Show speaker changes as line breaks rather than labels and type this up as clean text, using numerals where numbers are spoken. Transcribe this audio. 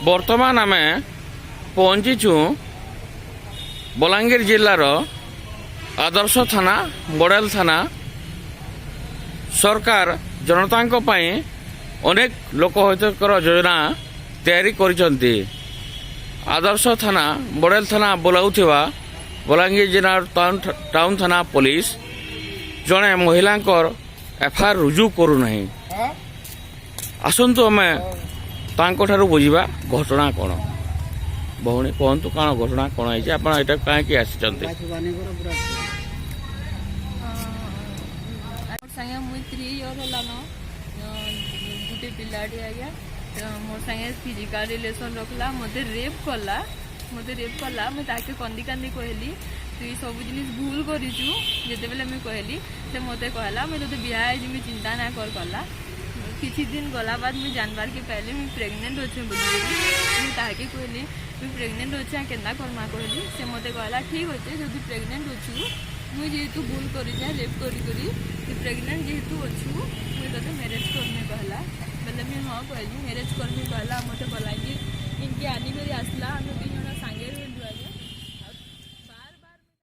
बर्तमान आम पहुँचीचु बलांगीर जिलार आदर्श थाना बड़ेल थाना। सरकार जनता अनेक लोकहितकर योजना तैयारी करिसंती। आदर्श थाना बड़ेल थाना बोलाउथिबा बलांगीर जिलार टाउन थाना पुलिस जड़े महिला एफआईआर रुजु करू नहीं। आसतु आम तांको बुझा घटना कौन। भौणी कहतु कौन घटना कौन है आप कहीं आसी
संगे मुई 3 इयर होलान गुटे पिलाटी आज्ञा मोर संगे फिजिकल रिलेशन रखला मते रेप कला मुझे ताके कंदी कंदी कहली तु सब जिनिस भूल करिचु जेते बेले मैं कहली से मते कहला मैं तो बियाह जिमी चिंता ना कर कला। किछि दिन गला बाद मैं जानबार के पहले मैं प्रेग्नेंट अच्छे बोली मुझे ताके कहली मैं प्रेग्नेंट अच्छे केन्दा करमा कहली से मते कहला ठीक अच्छे जदि प्रेग्नेंट अच्छु मुझे जेहेतु भूल कर रेप करी प्रेग्नेंट जेहेतु अच्छु मुझे तो मैरेज करने कहला बोले मैं हाँ कहली मैरेज करने कहला मत बलांगीर इनके आनी कर आसला आम